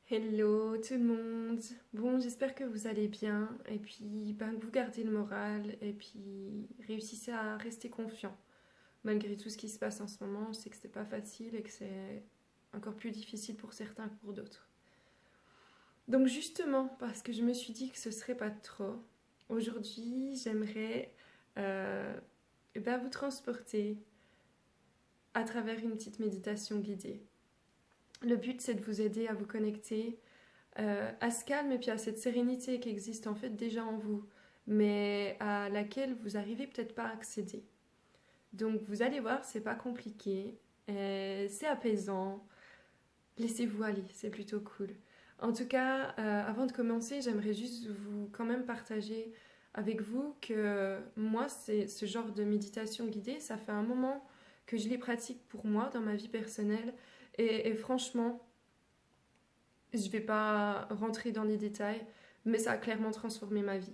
Hello tout le monde. Bon, j'espère que vous allez bien et puis que vous gardez le moral et puis réussissez à rester confiant. Malgré tout ce qui se passe en ce moment, je sais que c'est pas facile et que c'est encore plus difficile pour certains que pour d'autres. Donc justement, parce que je me suis dit que ce serait pas trop, aujourd'hui j'aimerais euh, vous transporter à travers une petite méditation guidée. Le but c'est de vous aider à vous connecter à ce calme et puis à cette sérénité qui existe en fait déjà en vous, mais à laquelle vous arrivez peut-être pas à accéder. Donc vous allez voir, c'est pas compliqué, c'est apaisant, laissez-vous aller, c'est plutôt cool. En tout cas, avant de commencer, j'aimerais juste vous quand même partager avec vous que moi, c'est ce genre de méditation guidée, ça fait un moment que je les pratique pour moi dans ma vie personnelle et franchement, je ne vais pas rentrer dans les détails, mais ça a clairement transformé ma vie.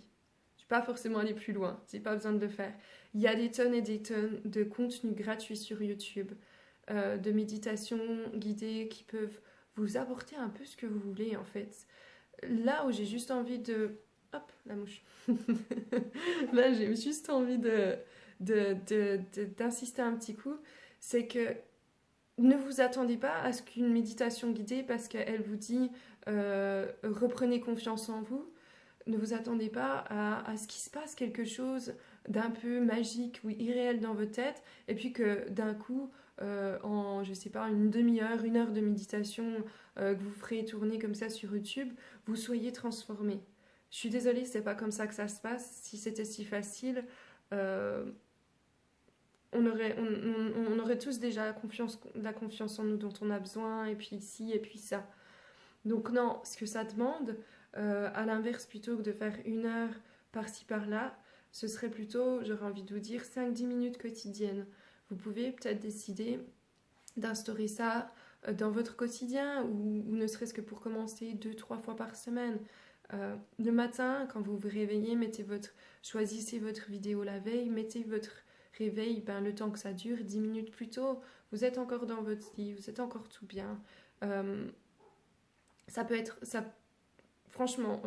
Je ne vais pas forcément aller plus loin, j'ai pas besoin de le faire. Il y a des tonnes et des tonnes de contenus gratuits sur YouTube, de méditations guidées qui peuvent vous apporter un peu ce que vous voulez en fait. Là où j'ai juste envie de... Hop, la mouche. Là, j'ai juste envie d'insister un petit coup, c'est que ne vous attendez pas à ce qu'une méditation guidée, parce qu'elle vous dit reprenez confiance en vous, ne vous attendez pas à ce qu'il se passe quelque chose d'un peu magique ou irréel dans votre tête, et puis que d'un coup, en je sais pas, une demi-heure, une heure de méditation que vous ferez tourner comme ça sur YouTube, vous soyez transformé. Je suis désolée, c'est pas comme ça que ça se passe. Si c'était si facile, euh, on aurait tous déjà la confiance en nous dont on a besoin, et puis ici, et puis ça. Donc non, ce que ça demande, à l'inverse, plutôt que de faire une heure par-ci par-là, ce serait plutôt, j'aurais envie de vous dire, 5-10 minutes quotidiennes. Vous pouvez peut-être décider d'instaurer ça dans votre quotidien, ou ne serait-ce que pour commencer 2-3 fois par semaine. Le matin, quand vous vous réveillez, choisissez votre vidéo la veille, mettez votre réveil, le temps que ça dure, 10 minutes plus tôt. Vous êtes encore dans votre lit, vous êtes encore tout bien. Euh, Ça peut être, ça, franchement,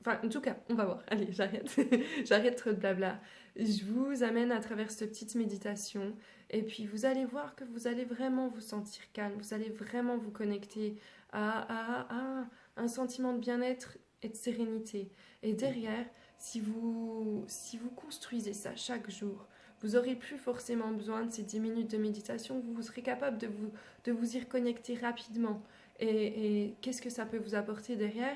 enfin, en tout cas, on va voir. Allez, j'arrête. J'arrête trop de blabla. Je vous amène à travers cette petite méditation. Et puis, vous allez voir que vous allez vraiment vous sentir calme. Vous allez vraiment vous connecter à un sentiment de bien-être et de sérénité. Et derrière, si vous construisez ça chaque jour, vous aurez plus forcément besoin de ces 10 minutes de méditation. Vous serez capable de vous y reconnecter rapidement. Et qu'est-ce que ça peut vous apporter derrière?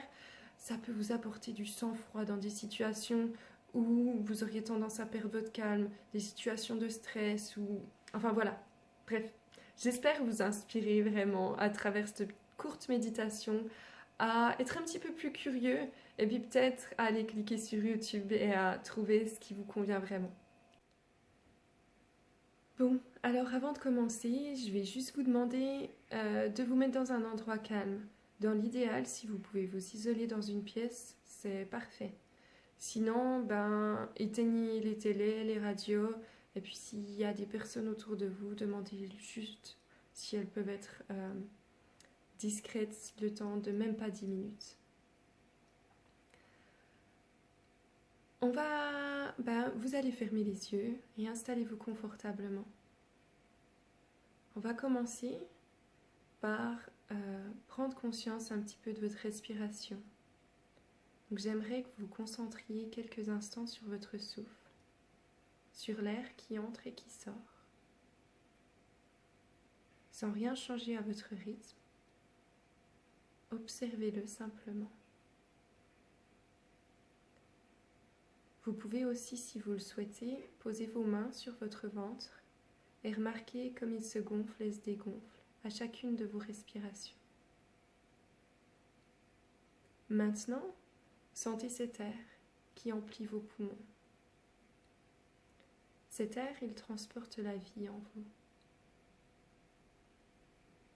Ça peut vous apporter du sang-froid dans des situations où vous auriez tendance à perdre votre calme, des situations de stress ou... Enfin voilà, bref. J'espère vous inspirer vraiment à travers cette courte méditation à être un petit peu plus curieux et puis peut-être à aller cliquer sur YouTube et à trouver ce qui vous convient vraiment. Bon, alors avant de commencer, je vais juste vous demander de vous mettre dans un endroit calme. Dans l'idéal, si vous pouvez vous isoler dans une pièce, c'est parfait. Sinon, éteignez les télés, les radios, et puis s'il y a des personnes autour de vous, demandez juste si elles peuvent être discrètes le temps de même pas 10 minutes. Vous allez fermer les yeux et installez-vous confortablement. On va commencer par prendre conscience un petit peu de votre respiration. Donc j'aimerais que vous vous concentriez quelques instants sur votre souffle, sur l'air qui entre et qui sort, sans rien changer à votre rythme. Observez-le simplement. Vous pouvez aussi, si vous le souhaitez, poser vos mains sur votre ventre et remarquer comme il se gonfle et se dégonfle à chacune de vos respirations. Maintenant, sentez cet air qui emplit vos poumons. Cet air, il transporte la vie en vous.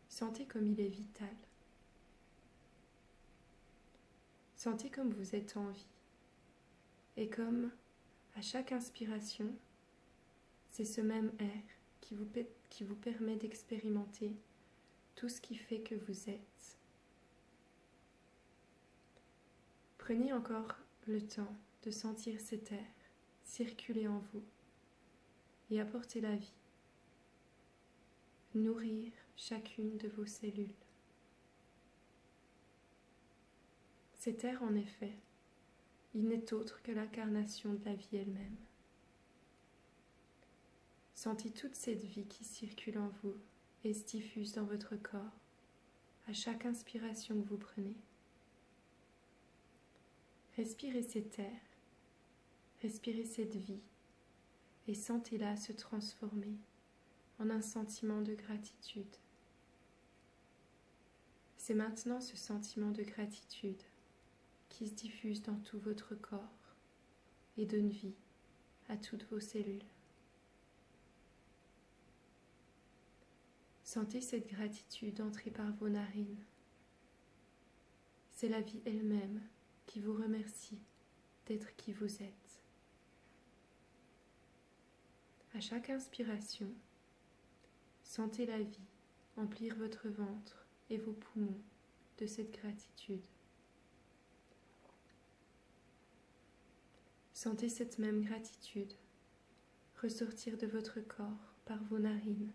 Sentez comme il est vital. Sentez comme vous êtes en vie. Et comme, à chaque inspiration, c'est ce même air qui vous permet d'expérimenter tout ce qui fait que vous êtes. Prenez encore le temps de sentir cet air circuler en vous et apporter la vie, nourrir chacune de vos cellules. Cet air, en effet, il n'est autre que l'incarnation de la vie elle-même. Sentez toute cette vie qui circule en vous et se diffuse dans votre corps à chaque inspiration que vous prenez. Respirez cet air, respirez cette vie et sentez-la se transformer en un sentiment de gratitude. C'est maintenant ce sentiment de gratitude qui se diffuse dans tout votre corps et donne vie à toutes vos cellules. Sentez cette gratitude entrer par vos narines. C'est la vie elle-même qui vous remercie d'être qui vous êtes. À chaque inspiration, sentez la vie emplir votre ventre et vos poumons de cette gratitude. Sentez cette même gratitude ressortir de votre corps par vos narines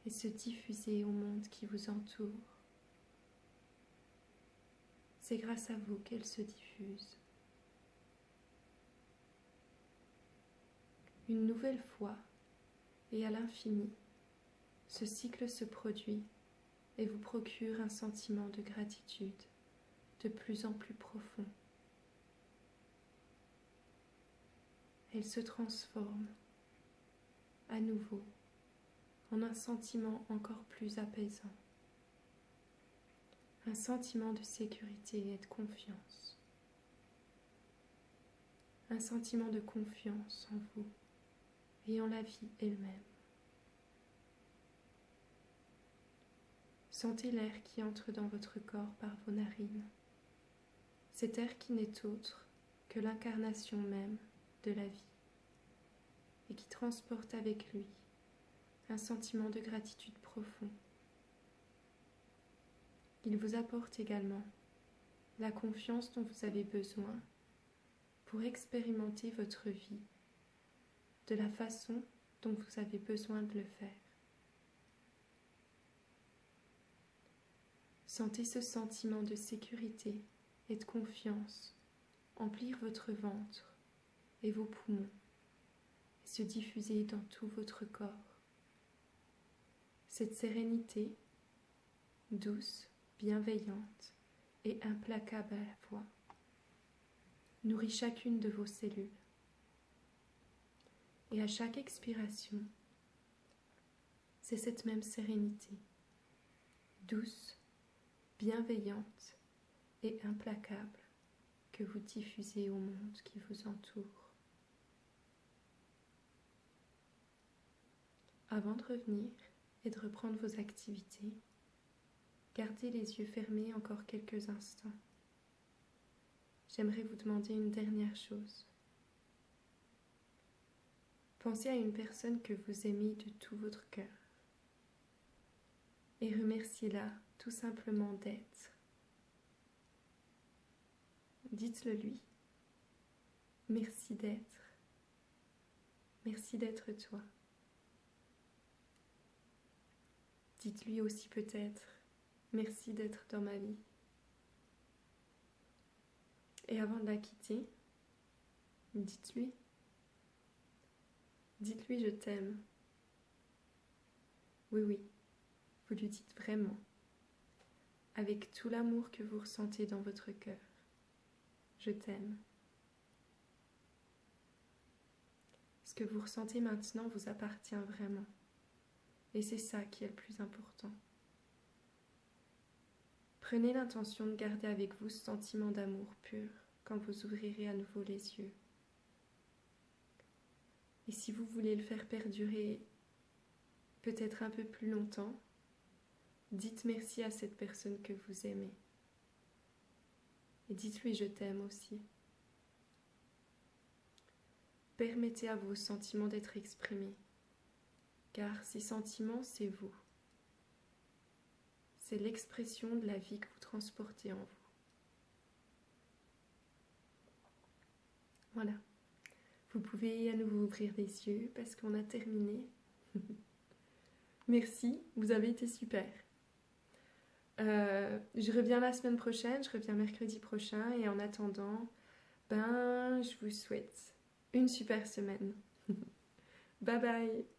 et se diffuser au monde qui vous entoure. C'est grâce à vous qu'elle se diffuse. Une nouvelle fois, et à l'infini, ce cycle se produit et vous procure un sentiment de gratitude de plus en plus profond. Elle se transforme à nouveau en un sentiment encore plus apaisant, un sentiment de sécurité et de confiance, un sentiment de confiance en vous et en la vie elle-même. Sentez l'air qui entre dans votre corps par vos narines, cet air qui n'est autre que l'incarnation même de la vie et qui transporte avec lui un sentiment de gratitude profond. Il vous apporte également la confiance dont vous avez besoin pour expérimenter votre vie de la façon dont vous avez besoin de le faire. Sentez ce sentiment de sécurité et de confiance emplir votre ventre et vos poumons et se diffuser dans tout votre corps. Cette sérénité, douce, bienveillante et implacable à la fois, nourrit chacune de vos cellules. Et à chaque expiration, c'est cette même sérénité, douce, bienveillante et implacable que vous diffusez au monde qui vous entoure. Avant de revenir et de reprendre vos activités, gardez les yeux fermés encore quelques instants. J'aimerais vous demander une dernière chose. Pensez à une personne que vous aimez de tout votre cœur et remerciez-la tout simplement d'être. Dites-le lui. Merci d'être. Merci d'être toi. Dites-lui aussi peut-être, merci d'être dans ma vie. Et avant de la quitter, dites-lui je t'aime. Oui, oui, vous lui dites vraiment, avec tout l'amour que vous ressentez dans votre cœur. Je t'aime. Ce que vous ressentez maintenant vous appartient vraiment. Et c'est ça qui est le plus important. Prenez l'intention de garder avec vous ce sentiment d'amour pur quand vous ouvrirez à nouveau les yeux. Et si vous voulez le faire perdurer peut-être un peu plus longtemps, dites merci à cette personne que vous aimez. Et dites-lui je t'aime aussi. Permettez à vos sentiments d'être exprimés, car ces sentiments, c'est vous. C'est l'expression de la vie que vous transportez en vous. Voilà. Vous pouvez à nouveau ouvrir les yeux parce qu'on a terminé. Merci, vous avez été super. Je reviens la semaine prochaine, je reviens mercredi prochain et en attendant, je vous souhaite une super semaine. Bye bye.